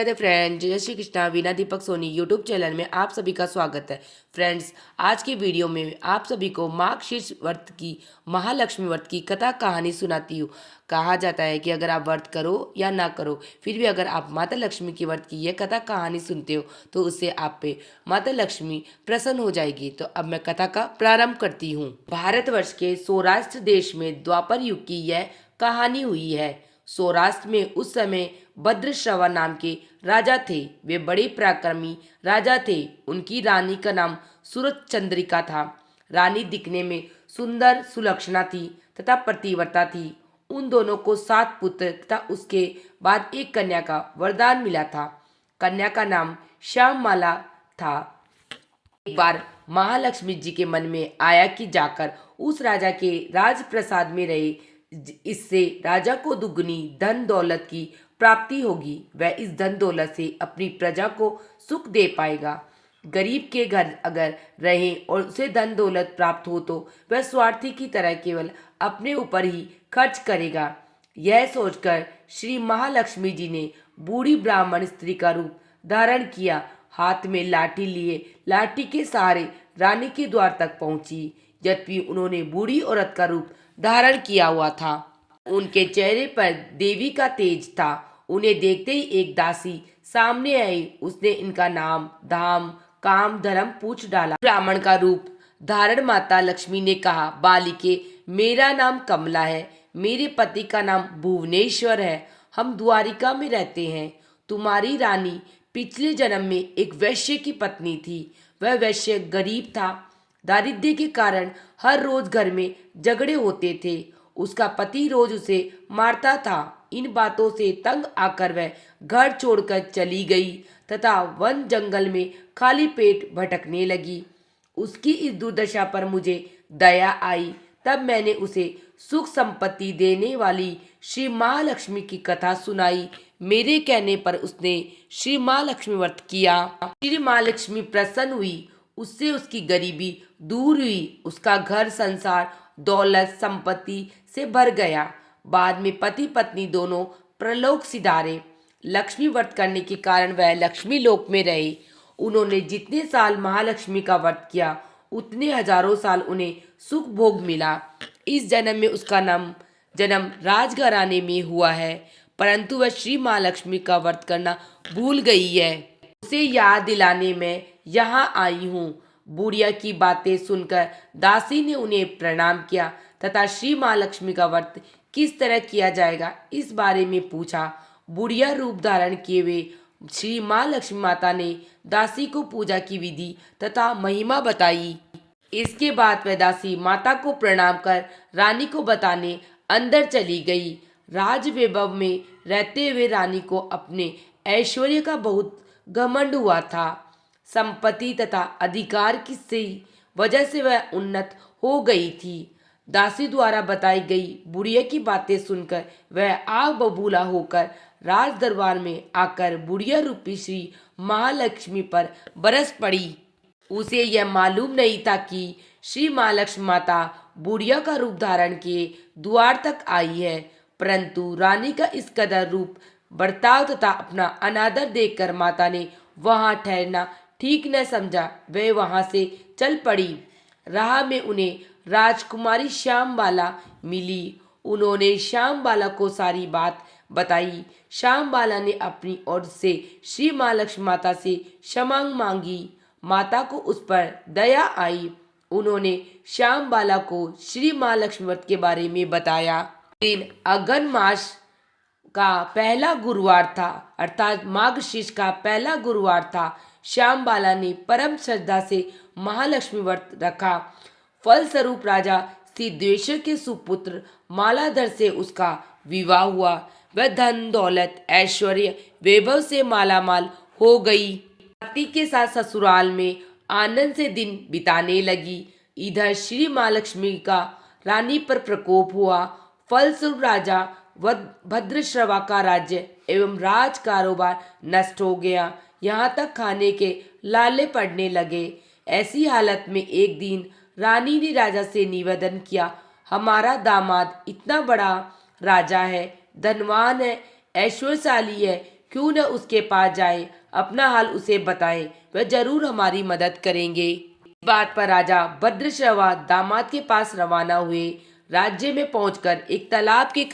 Friends, जय Shri Krishna. Veena Deepak Soni YouTube channel में आप सभी का स्वागत है। फ्रेंड्स, आज की वीडियो में आप सभी को मार्गशीर्ष व्रत की महालक्ष्मी व्रत की कथा कहानी सुनाती हूँ। कहा जाता है कि अगर आप व्रत करो या ना करो, फिर भी अगर आप माता लक्ष्मी की व्रत की यह कथा कहानी सुनते हो तो उससे आप पे माता लक्ष्मी प्रसन्न हो जाएगी। तो अब मैं कथा का प्रारंभ करती हूँ। भारतवर्ष के सौराष्ट्र देश में द्वापर युग की यह कहानी हुई है। सौराष्ट्र में उस समय भद्रश्रवा नाम के राजा थे। वे बड़े पराक्रमी राजा थे। उनकी रानी का नाम सूरत चंद्रिका था। रानी दिखने में सुंदर सुलक्षणा थी तथा प्रतिव्रता थी। उन दोनों को 7 पुत्र तथा उसके बाद एक कन्या का वरदान मिला था। कन्या का नाम श्याममाला था। एक बार महालक्ष्मी जी के मन में आया कि जाकर उस राजा के राजप्रसाद में रहे, इससे राजा को दुगनी धन दौलत की प्राप्ति होगी। वह इस धन दौलत से अपनी प्रजा को सुख दे पाएगा। गरीब के घर अगर रहे और उसे धन दौलत प्राप्त हो तो वह स्वार्थी की तरह केवल अपने ऊपर ही खर्च करेगा। यह सोचकर श्री महालक्ष्मी जी ने बूढ़ी ब्राह्मण स्त्री का रूप धारण किया। हाथ में लाठी लिए लाठी के सहारे रानी के द्वार तक पहुंची। यद्यपि उन्होंने बूढ़ी औरत का रूप धारण किया हुआ था, उनके चेहरे पर देवी का तेज था। उन्हें देखते ही एक दासी सामने आई। उसने इनका नाम, धाम, काम, धर्म पूछ डाला। ब्राह्मण का रूप धारण माता लक्ष्मी ने कहा, बालिके, मेरा नाम कमला है। मेरे पति का नाम भुवनेश्वर है। हम द्वारिका में रहते हैं। तुम्हारी रानी पिछले जन्म में एक वैश्य की पत्नी थी। वह वैश्य गरीब था। दारिद्र्य के कारण हर रोज घर में झगड़े होते थे। उसका पति रोज उसे मारता था। इन बातों से तंग आकर वह घर छोड़कर चली गई तथा वन जंगल में खाली पेट भटकने लगी। उसकी इस दुर्दशा पर मुझे दया आई। तब मैंने उसे सुख संपत्ति देने वाली श्री महालक्ष्मी की कथा सुनाई। मेरे कहने पर उसने श्री महालक्ष्मी व्रत किया। श्री महालक्ष्मी प्रसन्न हुई। उससे उसकी गरीबी दूर हुई। उसका घर संसार दौलत संपत्ति से भर गया। बाद में पति पत्नी दोनों प्रलोक सिधारे। लक्ष्मी व्रत करने के कारण वह लक्ष्मी लोक में रहे। उन्होंने जितने साल महालक्ष्मी का व्रत किया उतने हजारों साल उन्हें सुख भोग मिला। इस जन्म में उसका जन्म राजघराने में हुआ है, परंतु वह श्री महालक्ष्मी का व्रत करना भूल गई है। उसे याद दिलाने में यहाँ आई हूँ। बुढ़िया की बातें सुनकर दासी ने उन्हें प्रणाम किया तथा श्री महालक्ष्मी का व्रत किस तरह किया जाएगा इस बारे में पूछा। बुढ़िया रूप धारण किए हुए श्री महालक्ष्मी माता ने दासी को पूजा की विधि तथा महिमा बताई। इसके बाद वह दासी माता को प्रणाम कर रानी को बताने अंदर चली गई। राज वैभव में रहते हुए रानी को अपने ऐश्वर्य का बहुत घमंड हुआ था। संपत्ति तथा अधिकार की से वजह से वह उन्नत हो गई थी। दासी द्वारा बताई गई बुढ़िया की बातें सुनकर वह आग बबूला होकर राज दरबार में आकर बुढ़िया रूपी श्री महालक्ष्मी पर बरस पड़ी। उसे यह मालूम नहीं था कि श्री महालक्ष्मी माता बुढ़िया का रूप धारण किए द्वार तक आई है, परंतु रानी का इस कदर रूप बर्ताव तथा अपना अनादर देखकर माता ने वहां ठहरना ठीक न समझा। वे वहां से चल पड़ी। राह में उन्हें राजकुमारी श्यामबाला मिली। उन्होंने श्यामबाला को सारी बात बताई। श्यामबाला ने अपनी ओर से श्री महालक्ष्मी माता से क्षमा मांगी। माता को उस पर दया आई। उन्होंने श्यामबाला को श्री महालक्ष्मी व्रत के बारे में बताया। दिन अगन मास का पहला गुरुवार था, अर्थात मार्गशीर्ष का पहला गुरुवार था। श्यामबाला ने परम श्रद्धा से महालक्ष्मी व्रत रखा। फलस्वरूप राजा सिद्धेश्वर के सुपुत्र मालाधर से उसका विवाह हुआ। वह धन दौलत ऐश्वर्य वैभव से मालामाल हो गई। पति के साथ ससुराल में आनंद से दिन बिताने लगी। इधर श्री महालक्ष्मी का रानी पर प्रकोप हुआ। फलस्वरूप राजा भद्रश्रवा का राज्य एवं राज कारोबार नष्ट हो गया। यहाँ तक खाने के लाले पड़ने लगे। ऐसी हालत में एक दिन रानी ने राजा से निवेदन किया, हमारा दामाद इतना बड़ा राजा है, धनवान है, ऐश्वर्यशाली है, क्यों न उसके पास जाए, अपना हाल उसे बताएं, वह जरूर हमारी मदद करेंगे। इस बात पर राजा भद्रश्रवा दामाद के पास रवाना हुए। राज्य में पहुंचकर एक तालाब के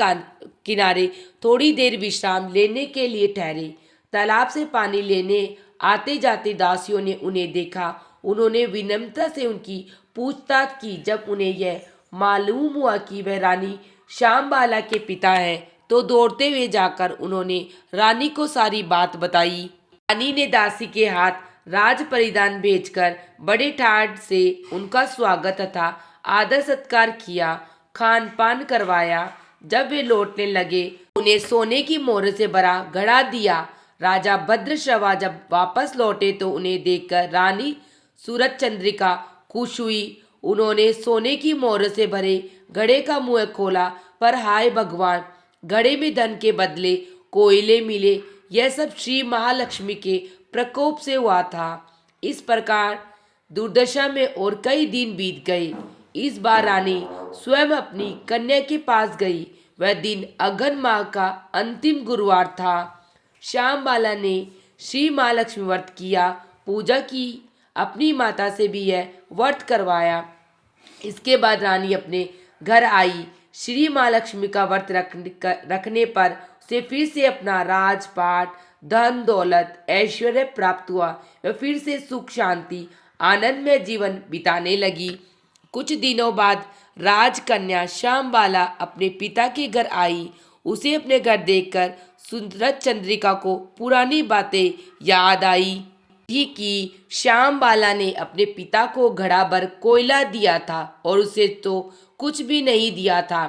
किनारे थोड़ी देर विश्राम लेने के लिए ठहरे। तालाब से पानी लेने आते जाते दासियों ने उन्हें देखा। उन्होंने विनम्रता से उनकी पूछताछ की। जब उन्हें यह मालूम हुआ कि वह रानी श्यामबाला के पिता हैं, तो दौड़ते हुए जाकर उन्होंने रानी को सारी बात बताई। रानी ने दासी के हाथ राज परिधान भेजकर बड़े ठाट से उनका स्वागत तथा आदर सत्कार किया, खान पान करवाया। जब वे लौटने लगे, उन्हें सोने की मोहर से भरा घड़ा दिया। राजा भद्रश्रवा जब वापस लौटे तो उन्हें देखकर रानी सूरज चंद्रिका खुश हुई। उन्होंने सोने की मोहर से भरे घड़े का मुंह खोला, पर हाय भगवान, घड़े में धन के बदले कोयले मिले। यह सब श्री महालक्ष्मी के प्रकोप से हुआ था। इस प्रकार दुर्दशा में और कई दिन बीत गए। इस बार रानी स्वयं अपनी कन्या के पास गई। वह दिन अगन माह का अंतिम गुरुवार था। श्यामबाला ने श्री महालक्ष्मी व्रत किया, पूजा की, अपनी माता से भी यह व्रत करवाया। इसके बाद रानी अपने घर आई। श्री महालक्ष्मी का व्रत रखने पर उसे फिर से अपना राजपाट, धन दौलत, ऐश्वर्य प्राप्त हुआ। वह फिर से सुख शांति आनंद में जीवन बिताने लगी। कुछ दिनों बाद राजकन्या श्यामबाला अपने पिता के घर आई। उसे अपने घर देखकर सूरज चंद्रिका को पुरानी बातें याद आई थी कि श्यामबाला ने अपने पिता को घड़ा भर कोयला दिया था और उसे तो कुछ भी नहीं दिया था।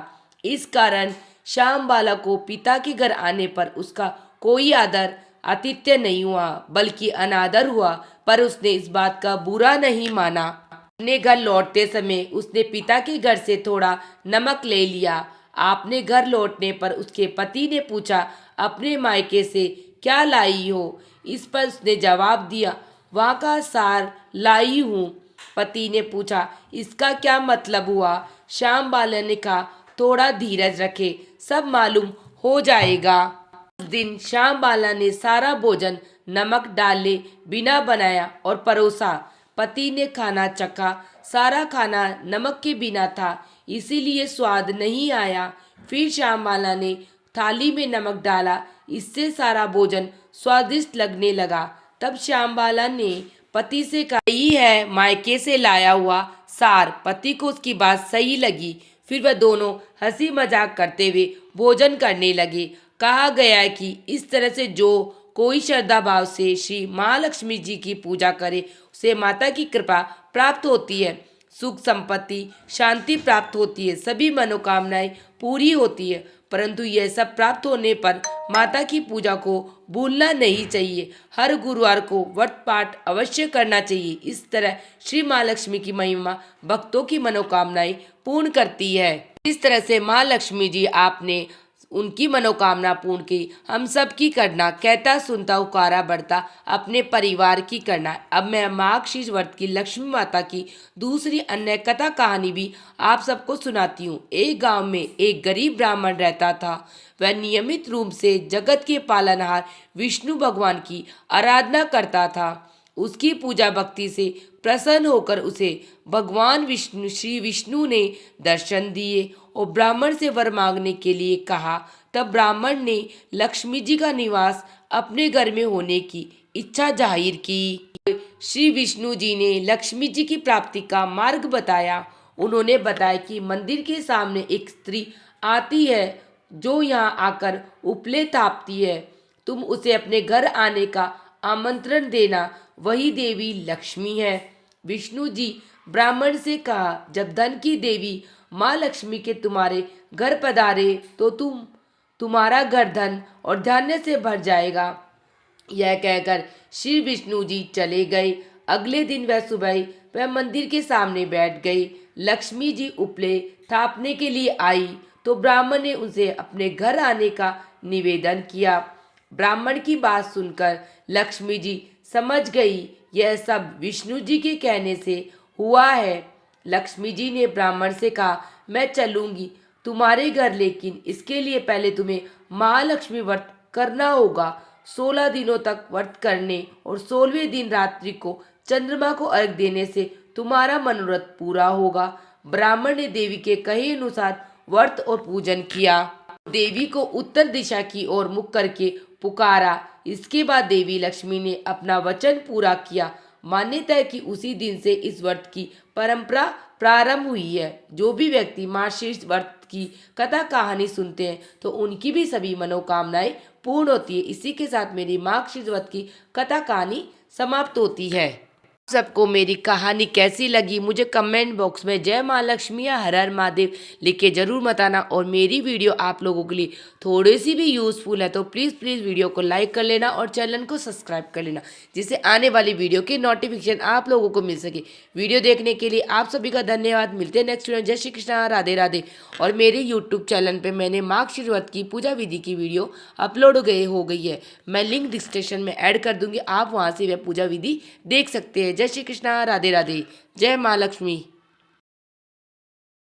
इस कारण श्यामबाला को पिता के घर आने पर उसका कोई आदर आतिथ्य नहीं हुआ, बल्कि अनादर हुआ। पर उसने इस बात का बुरा नहीं माना। अपने घर लौटते समय उसने पिता के घर से थोड़ा नमक ले लिया। अपने घर लौटने पर उसके पति ने पूछा, अपने मायके से क्या लाई हो? इस पर उसने जवाब दिया, वहाँ का सार लाई हूँ। पति ने पूछा, इसका क्या मतलब हुआ? श्यामबाला ने कहा, थोड़ा धीरज रखे, सब मालूम हो जाएगा। उस दिन श्यामबाला ने सारा भोजन नमक डाले बिना बनाया और परोसा। पति ने खाना चखा। सारा खाना नमक के बिना था, इसीलिए स्वाद नहीं आया। फिर श्यामबाला ने थाली में नमक डाला, इससे सारा भोजन स्वादिष्ट लगने लगा। तब श्यामबाला ने पति से कहा, यही है मायके से लाया हुआ सार। पति को उसकी बात सही लगी। फिर वह दोनों हंसी मजाक करते हुए भोजन करने लगे। कहा गया है कि इस तरह से जो कोई श्रद्धा भाव से श्री महालक्ष्मी जी की पूजा करे, उसे माता की कृपा प्राप्त होती है, सुख संपत्ति शांति प्राप्त होती है, सभी मनोकामनाएं पूरी होती है। परंतु यह सब प्राप्त होने पर माता की पूजा को भूलना नहीं चाहिए। हर गुरुवार को व्रत पाठ अवश्य करना चाहिए। इस तरह श्री महालक्ष्मी की महिमा भक्तों की मनोकामनाएं पूर्ण करती है। इस तरह से महालक्ष्मी जी आपने उनकी मनोकामना पूर्ण की, हम सब की करना, कहता सुनता हुकारा बढ़ता, अपने परिवार की करना। अब मैं मार्गशीर्ष व्रत की लक्ष्मी माता की दूसरी अन्य कथा कहानी भी आप सबको सुनाती हूँ। एक गांव में एक गरीब ब्राह्मण रहता था। वह नियमित रूप से जगत के पालनहार विष्णु भगवान की आराधना करता था। उसकी पूजा भक्ति से प्रसन्न होकर उसे भगवान विष्णु श्री विष्णु ने दर्शन दिए और ब्राह्मण से वर मांगने के लिए कहा। तब ब्राह्मण ने लक्ष्मी जी का निवास अपने घर में होने की इच्छा जाहिर की। श्री विष्णु जी ने लक्ष्मी जी की प्राप्ति का मार्ग बताया। उन्होंने बताया कि मंदिर के सामने एक स्त्री आती है जो यहाँ आकर उपले तापती है। तुम उसे अपने घर आने का आमंत्रण देना, वही देवी लक्ष्मी है। विष्णु जी ब्राह्मण से कहा, जब धन की देवी माँ लक्ष्मी के तुम्हारे घर पधारे तो तुम्हारा घर धन और धान्य से भर जाएगा। यह कहकर श्री विष्णु जी चले गए। अगले दिन वह सुबह वह मंदिर के सामने बैठ गई। लक्ष्मी जी उपले थापने के लिए आई तो ब्राह्मण ने उनसे अपने घर आने का निवेदन किया। ब्राह्मण की बात सुनकर लक्ष्मी जी समझ गई, यह सब विष्णु जी के कहने से हुआ है। लक्ष्मी जी ने ब्राह्मण से कहा, मैं चलूंगी तुम्हारे घर, लेकिन इसके लिए पहले तुम्हें महालक्ष्मी व्रत करना होगा। 16 दिनों तक व्रत करने और 16वें दिन रात्रि को चंद्रमा को अर्घ देने से तुम्हारा मनोरथ पूरा होगा। ब्राह्मण ने देवी के कहे अनुसार व्रत और पूजन किया। देवी को उत्तर दिशा की ओर मुख करके पुकारा। इसके बाद देवी लक्ष्मी ने अपना वचन पूरा किया। मान्यता है कि उसी दिन से इस व्रत की परंपरा प्रारंभ हुई है। जो भी व्यक्ति मार्गशीर्ष व्रत की कथा कहानी सुनते हैं तो उनकी भी सभी मनोकामनाएं पूर्ण होती है। इसी के साथ मेरी मार्गशीर्ष व्रत की कथा कहानी समाप्त होती है। सबको मेरी कहानी कैसी लगी मुझे कमेंट बॉक्स में जय माँ लक्ष्मी या हर हर महादेव लिख के जरूर बताना। और मेरी वीडियो आप लोगों के लिए थोड़ी सी भी यूज़फुल है तो प्लीज़ वीडियो को लाइक कर लेना और चैनल को सब्सक्राइब कर लेना, जिससे आने वाली वीडियो की नोटिफिकेशन आप लोगों को मिल सके। वीडियो देखने के लिए आप सभी का धन्यवाद। मिलते हैं नेक्स्ट वीडियो। जय श्री कृष्णा, राधे राधे। और मेरे यूट्यूब चैनल पर मैंने मार्गशीर्ष व्रत की पूजा विधि की वीडियो अपलोड हो गई है। मैं लिंक डिस्क्रिप्शन में ऐड कर दूंगी, आप वहाँ से वह पूजा विधि देख सकते हैं। जय श्री कृष्णा, राधे राधे। जय माँ लक्ष्मी।